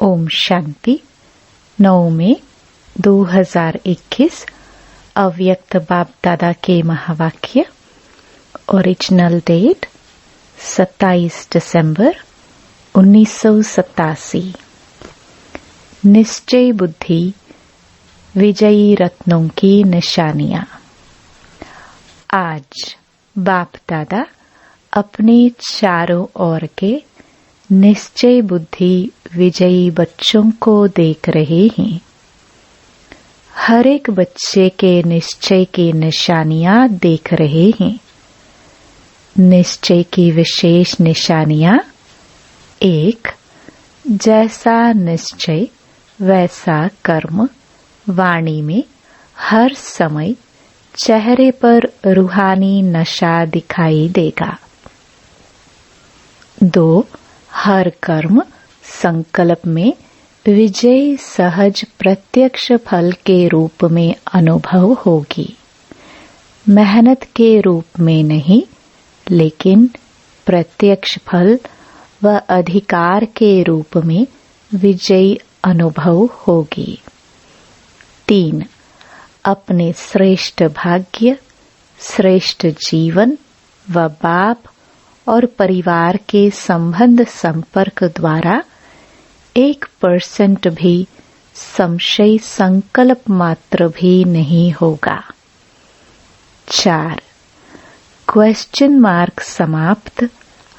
ओम शांति। 9 मई 2021 अव्यक्त बाप दादा के महावाक्य। ओरिजिनल डेट 27 दिसंबर 1987। निश्चय बुद्धि विजयी रत्नों की निशानियां। आज बाप दादा अपने चारों ओर के निश्चय बुद्धि विजयी बच्चों को देख रहे हैं। हर एक बच्चे के निश्चय की निशानियां देख रहे हैं। निश्चय की विशेष निशानियां। 1. जैसा निश्चय वैसा कर्म। वाणी में हर समय चेहरे पर रूहानी नशा दिखाई देगा। 2. हर कर्म संकल्प में विजय सहज प्रत्यक्ष फल के रूप में अनुभव होगी। मेहनत के रूप में नहीं, लेकिन प्रत्यक्ष फल व अधिकार के रूप में विजयी अनुभव होगी। 3. अपने श्रेष्ठ भाग्य, श्रेष्ठ जीवन व बाप और परिवार के संबंध संपर्क द्वारा 1% भी संशय संकल्प मात्र भी नहीं होगा। 4. क्वेश्चन मार्क समाप्त।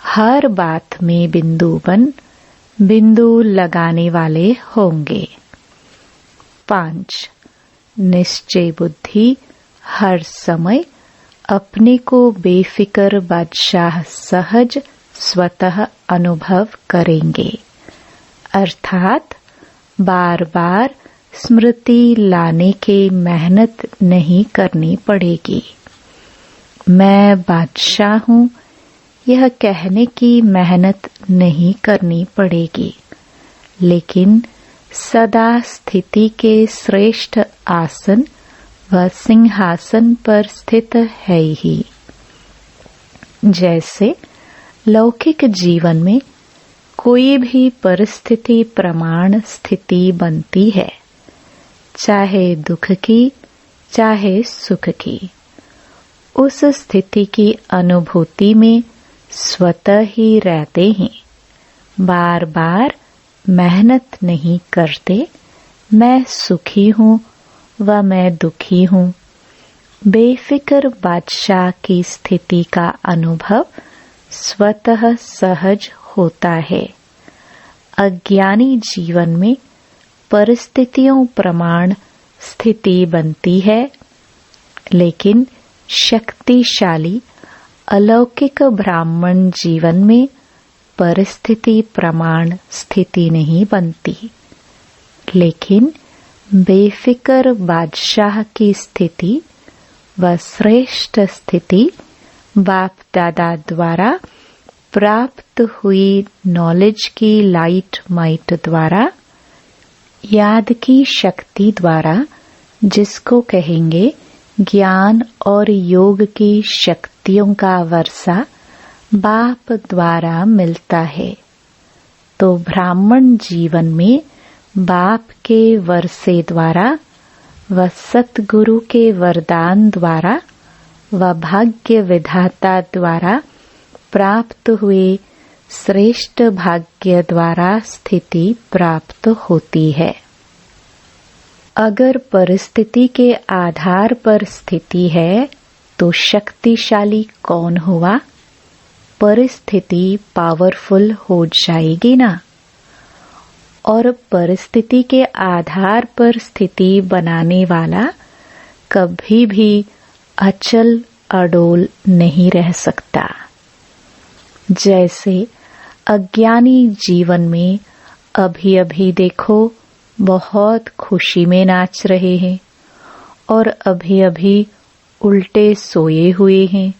हर बात में बिंदु लगाने वाले होंगे। 5. निश्चय बुद्धि हर समय अपने को बेफिक्र बादशाह सहज स्वतः अनुभव करेंगे, अर्थात बार बार स्मृति लाने की मेहनत नहीं करनी पड़ेगी। मैं बादशाह हूँ, यह कहने की मेहनत नहीं करनी पड़ेगी, लेकिन सदा स्थिति के श्रेष्ठ आसन व सिंहासन पर स्थित है ही। जैसे लौकिक जीवन में कोई भी परिस्थिति प्रमाण स्थिति बनती है, चाहे दुख की चाहे सुख की। उस स्थिति की अनुभूति में स्वतः ही रहते हैं, बार बार मेहनत नहीं करते। मैं सुखी हूँ व मैं दुखी हूँ। बेफिक्र बादशाह की स्थिति का अनुभव स्वतः सहज होता है। अज्ञानी जीवन में परिस्थितियों प्रमाण स्थिति बनती है, लेकिन शक्तिशाली अलौकिक ब्राह्मण जीवन में परिस्थिति प्रमाण स्थिति नहीं बनती, लेकिन बेफिक्र बादशाह की स्थिति व श्रेष्ठ स्थिति बाप दादा द्वारा प्राप्त हुई नॉलेज की लाइट माइट द्वारा, याद की शक्ति द्वारा, जिसको कहेंगे ज्ञान और योग की शक्तियों का वर्षा बाप द्वारा मिलता है। तो ब्राह्मण जीवन में बाप के वर्षे द्वारा व सतगुरु के वरदान द्वारा व भाग्य विधाता द्वारा प्राप्त हुए श्रेष्ठ भाग्य द्वारा स्थिति प्राप्त होती है। अगर परिस्थिति के आधार पर स्थिति है तो शक्तिशाली कौन हुआ? परिस्थिति पावरफुल हो जाएगी ना। और परिस्थिति के आधार पर स्थिति बनाने वाला कभी भी अचल अडोल नहीं रह सकता। जैसे अज्ञानी जीवन में अभी अभी देखो बहुत खुशी में नाच रहे हैं और अभी अभी उल्टे सोए हुए हैं,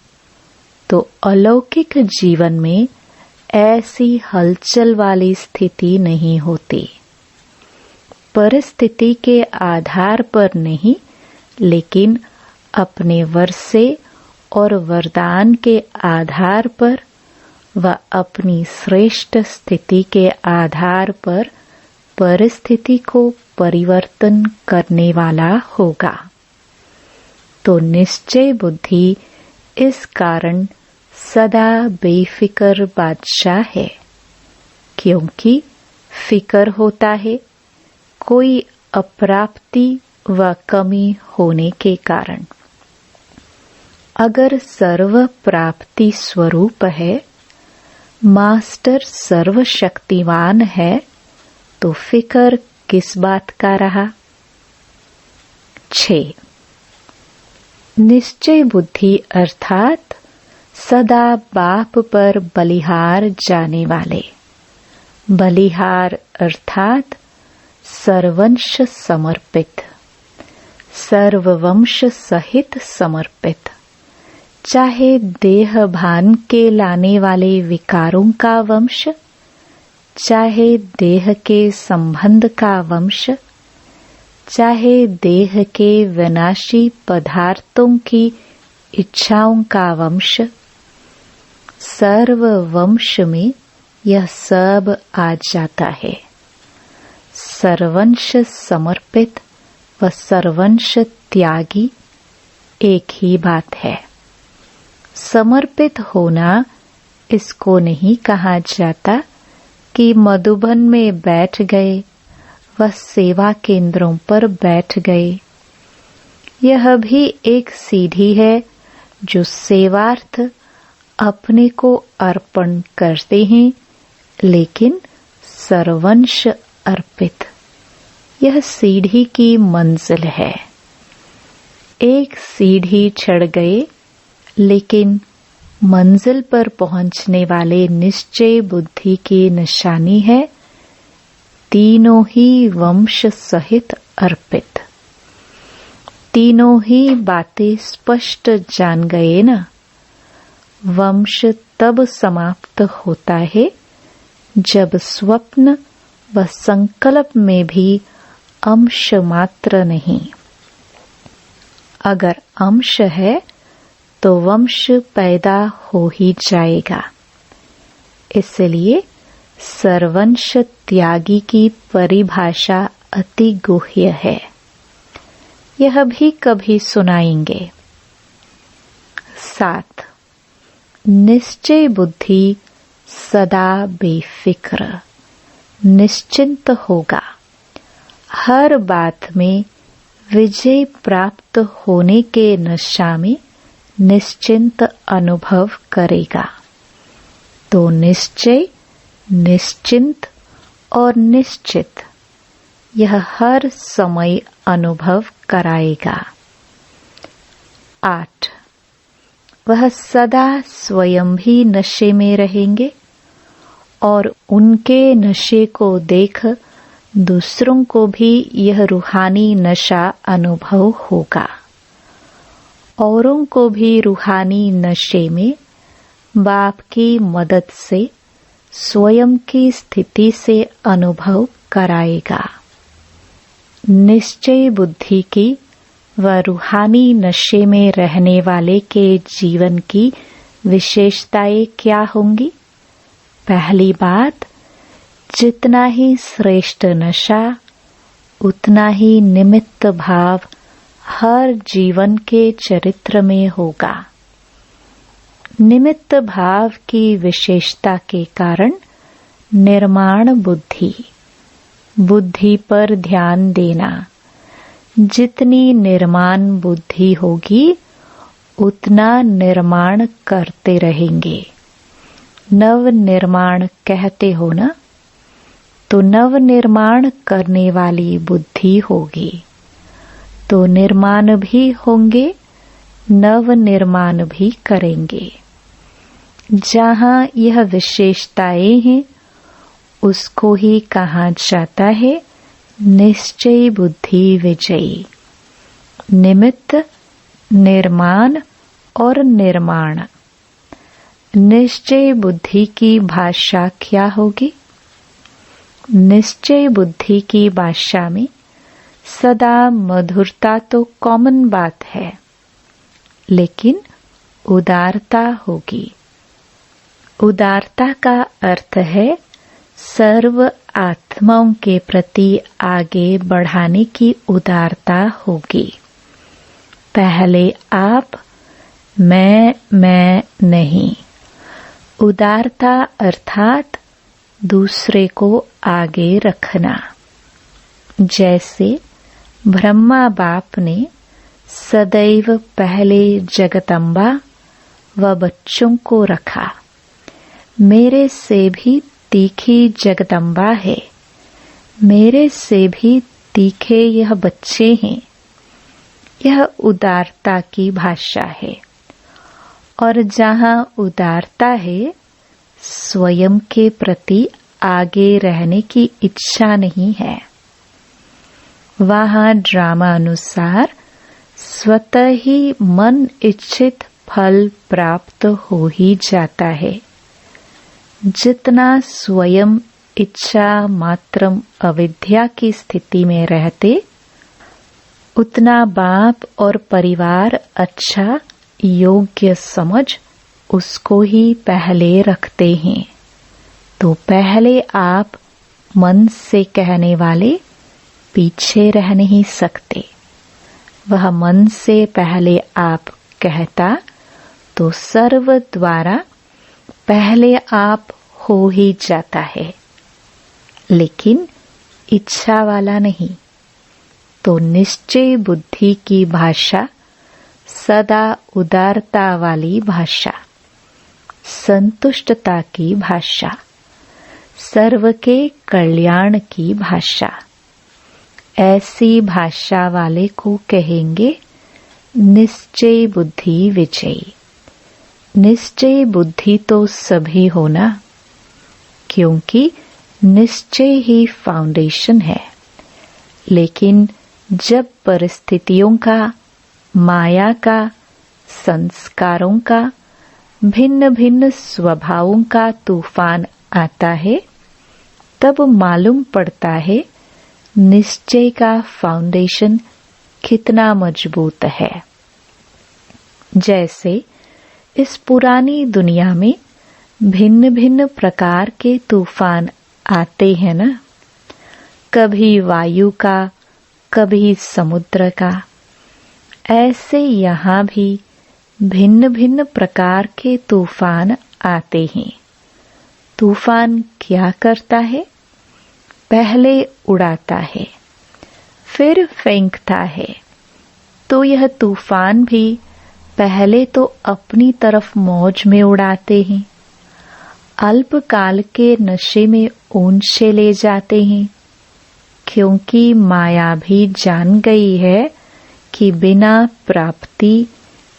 तो अलौकिक जीवन में ऐसी हलचल वाली स्थिति नहीं होती। परिस्थिति के आधार पर नहीं, लेकिन अपने वर्षे और वरदान के आधार पर व अपनी श्रेष्ठ स्थिति के आधार पर परिस्थिति को परिवर्तन करने वाला होगा। तो निश्चय बुद्धि इस कारण सदा बेफिक्र बादशाह है, क्योंकि फिक्र होता है कोई अप्राप्ति व कमी होने के कारण। अगर सर्व प्राप्ति स्वरूप है, मास्टर सर्वशक्तिवान है, तो फिक्र किस बात का रहा। 6. निश्चय बुद्धि अर्थात सदा बाप पर बलिहार जाने वाले। बलिहार अर्थात सर्वंश समर्पित, सर्ववंश सहित समर्पित। चाहे देह भान के लाने वाले विकारों का वंश, चाहे देह के संबंध का वंश, चाहे देह के विनाशी पदार्थों की इच्छाओं का वंश, सर्व वंश में यह सब आ जाता है। सर्वंश समर्पित व सर्वंश त्यागी एक ही बात है। समर्पित होना इसको नहीं कहा जाता कि मधुबन में बैठ गए व सेवा केंद्रों पर बैठ गए। यह भी एक सीढ़ी है जो सेवार्थ अपने को अर्पण करते हैं, लेकिन सर्वंश अर्पित। यह सीढ़ी की मंजिल है। एक सीढ़ी चढ़ गए, लेकिन मंजिल पर पहुंचने वाले निश्चय बुद्धि की निशानी है तीनों ही वंश सहित अर्पित। तीनों ही बातें स्पष्ट जान गए ना। वंश तब समाप्त होता है जब स्वप्न व संकल्प में भी अंश मात्र नहीं। अगर अंश है तो वंश पैदा हो ही जाएगा। इसलिए सर्वंश त्यागी की परिभाषा अति गुह्य है। यह भी कभी सुनाएंगे। 7. निश्चय बुद्धि सदा बेफिक्र निश्चिंत होगा। हर बात में विजय प्राप्त होने के नशा में निश्चिंत अनुभव करेगा। तो निश्चय, निश्चिंत और निश्चित यह हर समय अनुभव कराएगा। 8. वह सदा स्वयं भी नशे में रहेंगे और उनके नशे को देख दूसरों को भी यह रूहानी नशा अनुभव होगा। औरों को भी रूहानी नशे में बाप की मदद से स्वयं की स्थिति से अनुभव कराएगा। निश्चय बुद्धि की व रूहानी नशे में रहने वाले के जीवन की विशेषताएं क्या होंगी? पहली बात, जितना ही श्रेष्ठ नशा उतना ही निमित्त भाव हर जीवन के चरित्र में होगा। निमित्त भाव की विशेषता के कारण निर्माण बुद्धि, बुद्धि पर ध्यान देना। जितनी निर्माण बुद्धि होगी उतना निर्माण करते रहेंगे। नव निर्माण कहते हो ना, तो नव निर्माण करने वाली बुद्धि होगी, तो निर्माण भी होंगे, नव निर्माण भी करेंगे। जहाँ यह विशेषताएं हैं उसको ही कहा जाता है निश्चय बुद्धि विजयी। निमित्त, निर्माण और निर्माण। निश्चय बुद्धि की भाषा क्या होगी? निश्चय बुद्धि की भाषा में सदा मधुरता तो कॉमन बात है, लेकिन उदारता होगी। उदारता का अर्थ है सर्व आत्माओं के प्रति आगे बढ़ाने की उदारता होगी। पहले आप मैं नहीं। उदारता अर्थात दूसरे को आगे रखना। जैसे ब्रह्मा बाप ने सदैव पहले जगदम्बा व बच्चों को रखा। मेरे से भी तीखी जगदम्बा है, मेरे से भी तीखे यह बच्चे हैं। यह उदारता की भाषा है। और जहाँ उदारता है, स्वयं के प्रति आगे रहने की इच्छा नहीं है, वहाँ ड्रामा अनुसार स्वतः ही मन इच्छित फल प्राप्त हो ही जाता है। जितना स्वयं इच्छा मात्रम अविद्या की स्थिति में रहते, उतना बाप और परिवार अच्छा योग्य समझ उसको ही पहले रखते हैं। तो पहले आप मन से कहने वाले पीछे रह नहीं सकते। वह मन से पहले आप कहता तो सर्व द्वारा पहले आप हो ही जाता है, लेकिन इच्छा वाला नहीं। तो निश्चय बुद्धि की भाषा सदा उदारता वाली भाषा, संतुष्टता की भाषा, सर्व के कल्याण की भाषा। ऐसी भाषा वाले को कहेंगे निश्चय बुद्धि विजयी। निश्चय बुद्धि तो सभी होना, क्योंकि निश्चय ही फाउंडेशन है। लेकिन जब परिस्थितियों का, माया का, संस्कारों का, भिन्न भिन्न स्वभावों का तूफान आता है, तब मालूम पड़ता है निश्चय का फाउंडेशन कितना मजबूत है। जैसे इस पुरानी दुनिया में भिन्न भिन्न प्रकार के तूफान आते हैं ना, कभी वायु का, कभी समुद्र का। ऐसे यहाँ भी भिन्न भिन्न प्रकार के तूफान आते हैं। तूफान क्या करता है? पहले उड़ाता है, फिर फेंकता है। तो यह तूफान भी पहले तो अपनी तरफ मौज में उड़ाते हैं, अल्पकाल के नशे में ऊंचे ले जाते हैं, क्योंकि माया भी जान गई है कि बिना प्राप्ति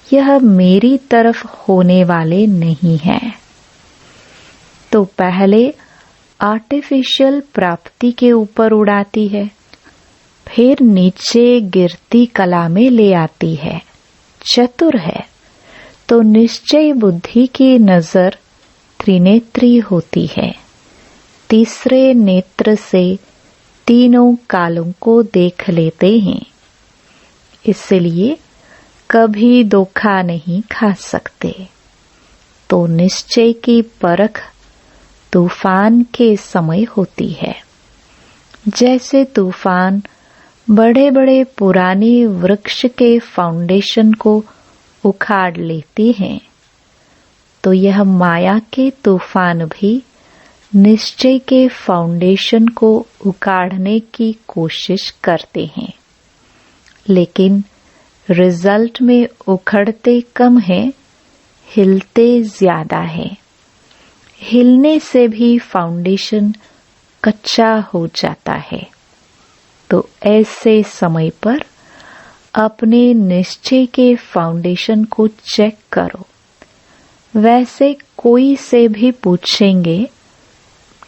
यह मेरी तरफ होने वाले नहीं है। तो पहले आर्टिफिशियल प्राप्ति के ऊपर उड़ाती है, फिर नीचे गिरती कला में ले आती है। चतुर है। तो निश्चय बुद्धि की नजर त्रिनेत्री होती है। तीसरे नेत्र से तीनों कालों को देख लेते हैं। इसलिए कभी धोखा नहीं खा सकते। तो निश्चय की परख तूफान के समय होती है। जैसे तूफान बड़े बड़े पुराने वृक्ष के फाउंडेशन को उखाड़ लेती हैं, तो यह माया के तूफान भी निश्चय के फाउंडेशन को उखाड़ने की कोशिश करते हैं। लेकिन रिजल्ट में उखड़ते कम है, हिलते ज्यादा है। हिलने से भी फाउंडेशन कच्चा हो जाता है। तो ऐसे समय पर अपने निश्चय के फाउंडेशन को चेक करो। वैसे कोई से भी पूछेंगे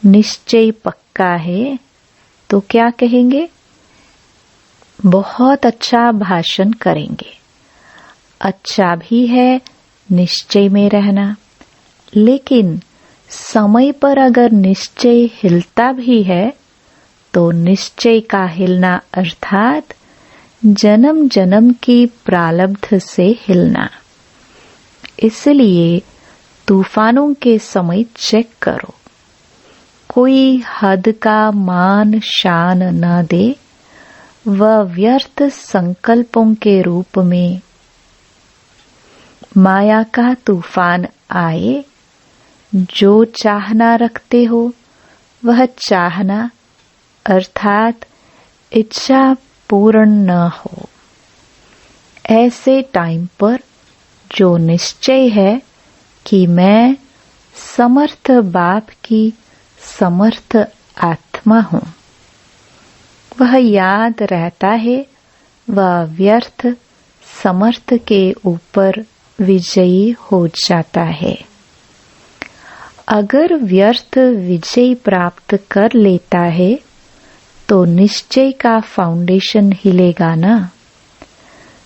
निश्चय पक्का है, तो क्या कहेंगे? बहुत अच्छा भाषण करेंगे। अच्छा भी है निश्चय में रहना, लेकिन समय पर अगर निश्चय हिलता भी है तो निश्चय का हिलना अर्थात जन्म जन्म की प्रारब्ध से हिलना। इसलिए तूफानों के समय चेक करो। कोई हद का मान शान न दे, वह व्यर्थ संकल्पों के रूप में माया का तूफान आए। जो चाहना रखते हो वह चाहना अर्थात इच्छा पूर्ण न हो। ऐसे टाइम पर जो निश्चय है कि मैं समर्थ बाप की समर्थ आत्मा हूँ, वह याद रहता है, वह व्यर्थ समर्थ के ऊपर विजयी हो जाता है। अगर व्यर्थ विजय प्राप्त कर लेता है तो निश्चय का फाउंडेशन हिलेगा ना।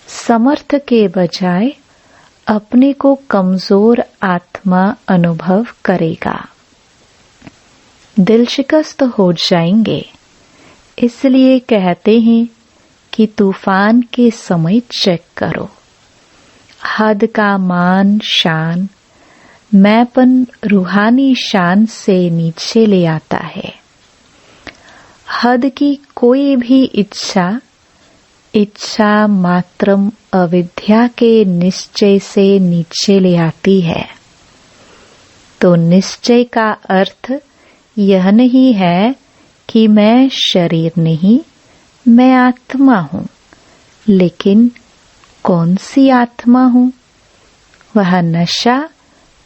समर्थ के बजाय अपने को कमजोर आत्मा अनुभव करेगा, दिल शिकस्त हो जाएंगे। इसलिए कहते हैं कि तूफान के समय चेक करो। हद का मान शान मैंपन रूहानी शान से नीचे ले आता है। हद की कोई भी इच्छा मात्रम अविद्या के निश्चय से नीचे ले आती है। तो निश्चय का अर्थ यह नहीं है कि मैं शरीर नहीं, मैं आत्मा हूँ। लेकिन कौन सी आत्मा हूँ? वह नशा,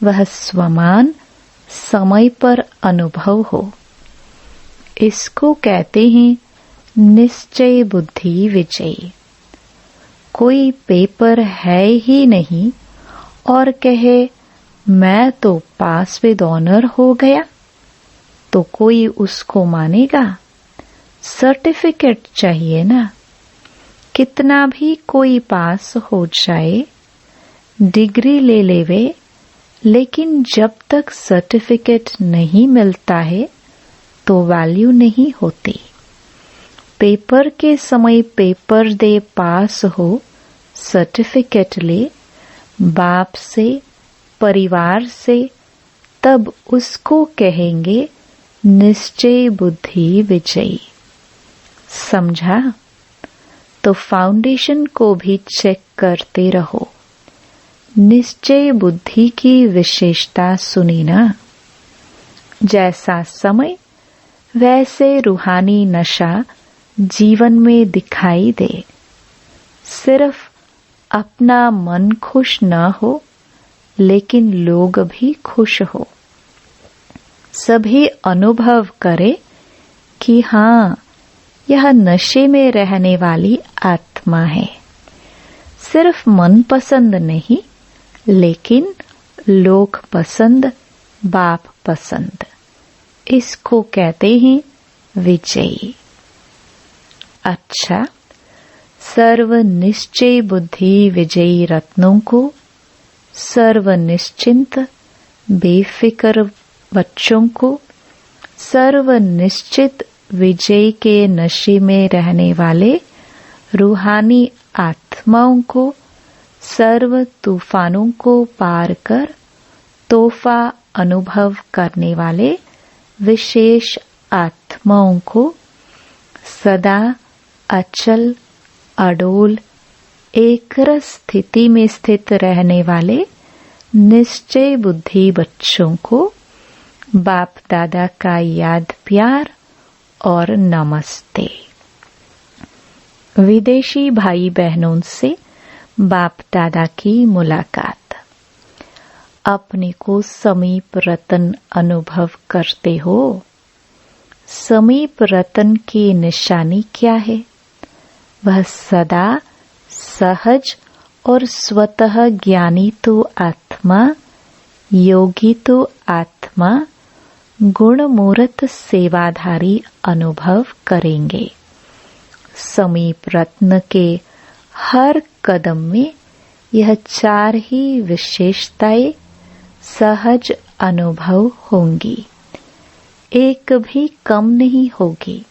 वह स्वमान समय पर अनुभव हो। इसको कहते हैं निश्चय बुद्धि विजयी। कोई पेपर है ही नहीं और कहे मैं तो पास विद ऑनर हो गया, तो कोई उसको मानेगा? सर्टिफिकेट चाहिए ना। कितना भी कोई पास हो जाए, डिग्री ले लेवे, लेकिन जब तक सर्टिफिकेट नहीं मिलता है तो वैल्यू नहीं होती। पेपर के समय पेपर दे पास हो, सर्टिफिकेट ले बाप से, परिवार से, तब उसको कहेंगे निश्चय बुद्धि विजयी। समझा? तो फाउंडेशन को भी चेक करते रहो। निश्चय बुद्धि की विशेषता सुनी ना। जैसा समय वैसे रूहानी नशा जीवन में दिखाई दे। सिर्फ अपना मन खुश न हो, लेकिन लोग भी खुश हो। सभी अनुभव करे कि हाँ, यह नशे में रहने वाली आत्मा है। सिर्फ मन पसंद नहीं, लेकिन लोक पसंद, बाप पसंद। इसको कहते हैं विजयी। अच्छा, सर्व निश्चय बुद्धि विजयी रत्नों को, सर्व निश्चिंत बेफिक्र बच्चों को, सर्व निश्चित विजय के नशे में रहने वाले रूहानी आत्माओं को, सर्व तूफानों को पार कर तोहफा अनुभव करने वाले विशेष आत्माओं को, सदा अचल अडोल एकरस स्थिति में स्थित रहने वाले निश्चय बुद्धि बच्चों को बाप दादा का याद प्यार और नमस्ते। विदेशी भाई बहनों से बाप दादा की मुलाकात। अपने को समीप रतन अनुभव करते हो। समीप रतन की निशानी क्या है? वह सदा सहज और स्वतः ज्ञानी तो आत्मा, योगी तो आत्मा, गुणमूर्त सेवाधारी अनुभव करेंगे। समीप रत्न के हर कदम में यह चार ही विशेषताएं सहज अनुभव होंगी, एक भी कम नहीं होगी।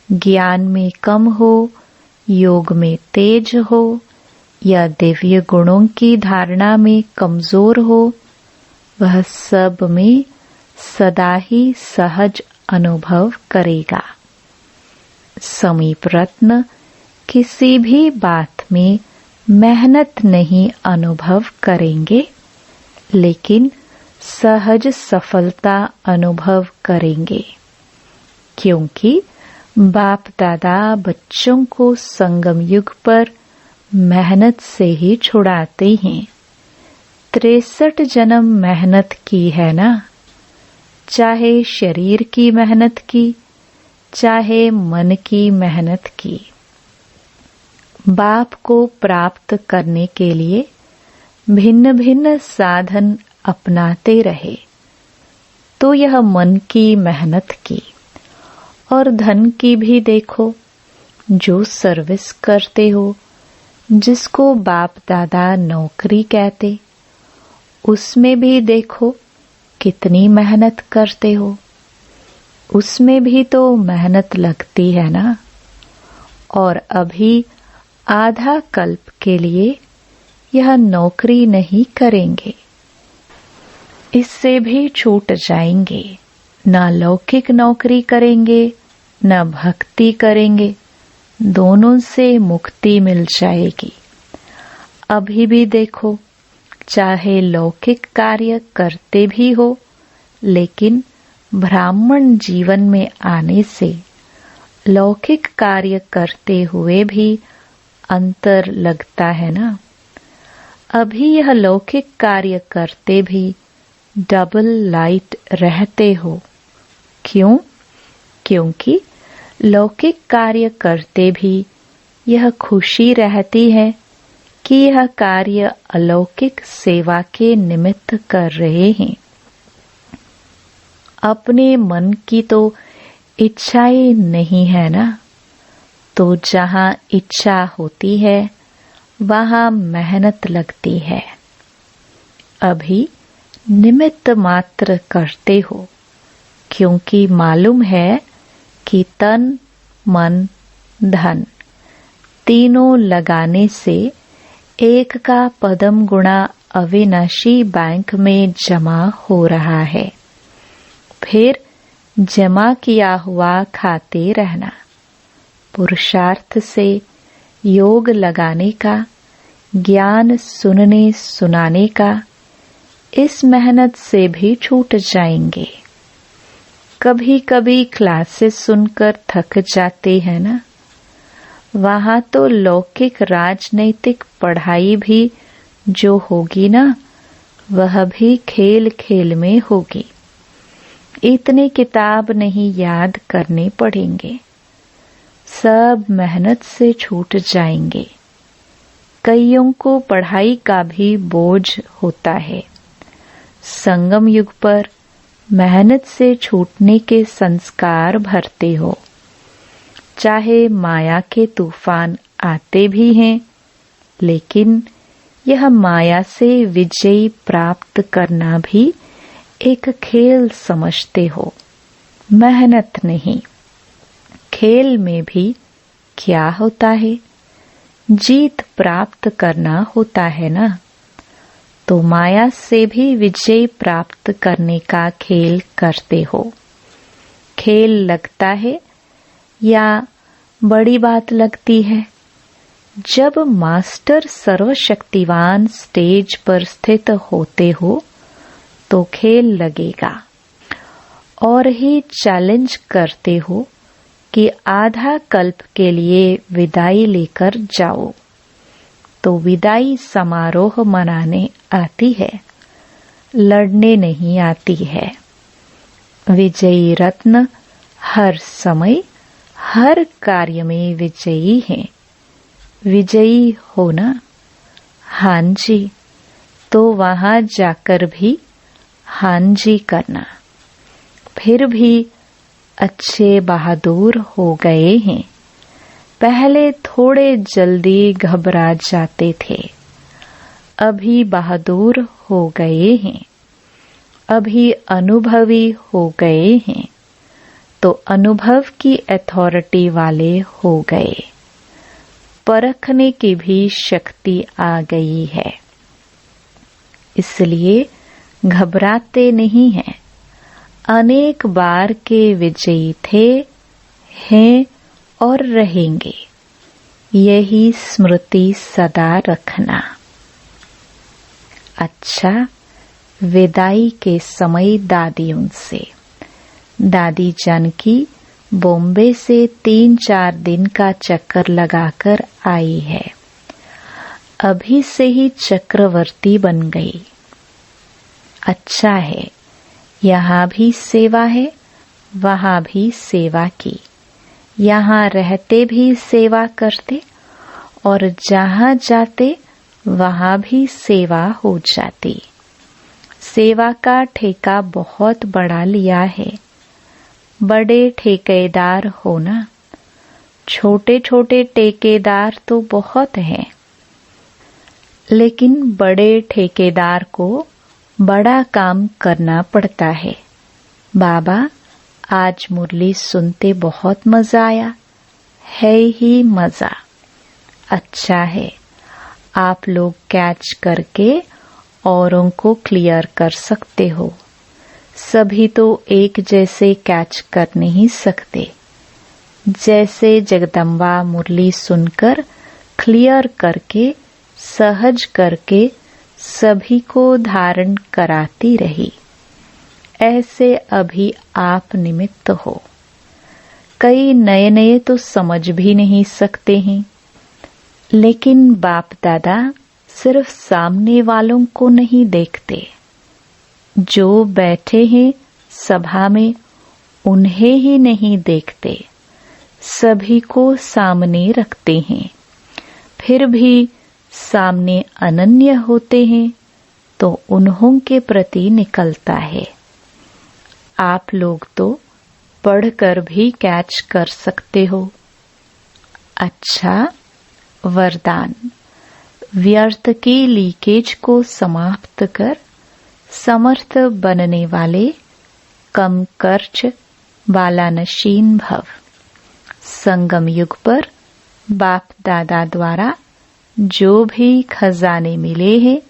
ज्ञान में कम हो, योग में तेज हो, या दिव्य गुणों की धारणा में कमजोर हो, वह सब में सदा ही सहज अनुभव करेगा। समीप रत्न किसी भी बात में मेहनत नहीं अनुभव करेंगे, लेकिन सहज सफलता अनुभव करेंगे, क्योंकि बाप दादा बच्चों को संगम युग पर मेहनत से ही छुड़ाते हैं। 63 जन्म मेहनत की है ना, चाहे शरीर की मेहनत की, चाहे मन की मेहनत की। बाप को प्राप्त करने के लिए भिन्न भिन्न साधन अपनाते रहे, तो यह मन की मेहनत की। और धन की भी देखो, जो सर्विस करते हो, जिसको बाप दादा नौकरी कहते, उसमें भी देखो कितनी मेहनत करते हो। उसमें भी तो मेहनत लगती है ना। और अभी आधा कल्प के लिए यह नौकरी नहीं करेंगे, इससे भी छूट जाएंगे। न लौकिक नौकरी करेंगे, न भक्ति करेंगे, दोनों से मुक्ति मिल जाएगी। अभी भी देखो, चाहे लौकिक कार्य करते भी हो, लेकिन ब्राह्मण जीवन में आने से लौकिक कार्य करते हुए भी अंतर लगता है ना। अभी यह लौकिक कार्य करते भी डबल लाइट रहते हो। क्यों? क्योंकि लौकिक कार्य करते भी यह खुशी रहती है कि यह कार्य अलौकिक सेवा के निमित्त कर रहे हैं। अपने मन की तो इच्छाएं नहीं है ना, तो जहाँ इच्छा होती है वहाँ मेहनत लगती है। अभी निमित्त मात्र करते हो, क्योंकि मालूम है कि तन मन धन तीनों लगाने से एक का पदम गुणा अविनाशी बैंक में जमा हो रहा है। फिर जमा किया हुआ खाते रहना। पुरुषार्थ से योग लगाने का, ज्ञान सुनने सुनाने का, इस मेहनत से भी छूट जाएंगे। कभी कभी क्लासेस सुनकर थक जाते हैं ना, वहाँ तो लौकिक राजनैतिक पढ़ाई भी जो होगी ना, वह भी खेल खेल में होगी। इतने किताब नहीं याद करने पड़ेंगे, सब मेहनत से छूट जाएंगे। कईयों को पढ़ाई का भी बोझ होता है। संगम युग पर मेहनत से छूटने के संस्कार भरते हो। चाहे माया के तूफान आते भी हैं, लेकिन यह माया से विजय प्राप्त करना भी एक खेल समझते हो, मेहनत नहीं। खेल में भी क्या होता है? जीत प्राप्त करना होता है ना। तो माया से भी विजय प्राप्त करने का खेल करते हो। खेल लगता है या बड़ी बात लगती है? जब मास्टर सर्वशक्तिवान स्टेज पर स्थित होते हो तो खेल लगेगा। और ही चैलेंज करते हो कि आधा कल्प के लिए विदाई लेकर जाओ, तो विदाई समारोह मनाने आती है, लड़ने नहीं आती है। विजयी रत्न हर समय हर कार्य में विजयी है। विजयी हो ना? हाँ जी। तो वहाँ जाकर भी हाँ जी करना। फिर भी अच्छे बहादुर हो गए हैं। पहले थोड़े जल्दी घबरा जाते थे, अभी बहादुर हो गए हैं। अभी अनुभवी हो गए हैं, तो अनुभव की अथॉरिटी वाले हो गए। परखने की भी शक्ति आ गई है। इसलिए घबराते नहीं हैं। अनेक बार के विजयी थे, हैं और रहेंगे। यही स्मृति सदा रखना। अच्छा, विदाई के समय दादी उनसे। दादी जानकी बॉम्बे से 3-4 दिन का चक्कर लगाकर आई है। अभी से ही चक्रवर्ती बन गई। अच्छा है, यहाँ भी सेवा है, वहाँ भी सेवा की। यहाँ रहते भी सेवा करते और जहाँ जाते वहाँ भी सेवा हो जाती। सेवा का ठेका बहुत बड़ा लिया है। बड़े ठेकेदार हो ना, छोटे छोटे ठेकेदार तो बहुत हैं, लेकिन बड़े ठेकेदार को बड़ा काम करना पड़ता है। बाबा, आज मुरली सुनते बहुत मजा आया। है ही मजा। अच्छा है, आप लोग कैच करके औरों को क्लियर कर सकते हो। सभी तो एक जैसे कैच कर नहीं सकते। जैसे जगदम्बा मुरली सुनकर क्लियर करके सहज करके सभी को धारण कराती रही, ऐसे अभी आप निमित्त हो। कई नए नए तो समझ भी नहीं सकते हैं, लेकिन बाप दादा सिर्फ सामने वालों को नहीं देखते। जो बैठे हैं सभा में उन्हें ही नहीं देखते, सभी को सामने रखते हैं। फिर भी सामने अनन्य होते हैं तो उन्हों के प्रति निकलता है। आप लोग तो पढ़कर भी कैच कर सकते हो। अच्छा, वरदान। व्यर्थ की लीकेज को समाप्त कर समर्थ बनने वाले कम कर्ज वाला नशीन भव। संगम युग पर बाप दादा द्वारा जो भी खजाने मिले हैं,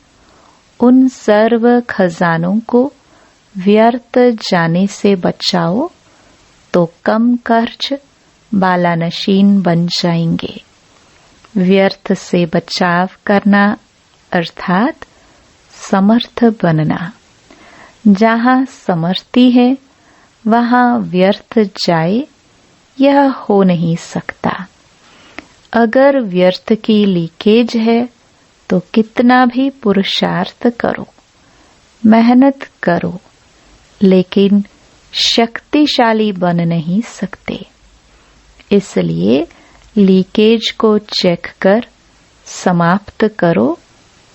उन सर्व खजानों को व्यर्थ जाने से बचाओ तो कम कर्ज वाला नशीन बन जाएंगे। व्यर्थ से बचाव करना अर्थात समर्थ बनना। जहाँ समर्थी है वहाँ व्यर्थ जाए, यह हो नहीं सकता। अगर व्यर्थ की लीकेज है तो कितना भी पुरुषार्थ करो, मेहनत करो, लेकिन शक्तिशाली बन नहीं सकते। इसलिए लीकेज को चेक कर समाप्त करो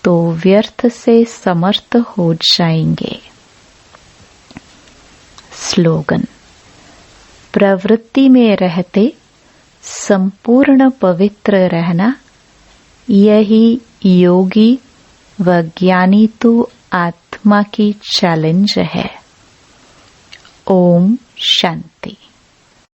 तो व्यर्थ से समर्थ हो जाएंगे। स्लोगन। प्रवृत्ति में रहते संपूर्ण पवित्र रहना, यही योगी व ज्ञानी तो आत्मा की चैलेंज है। ओम शांति।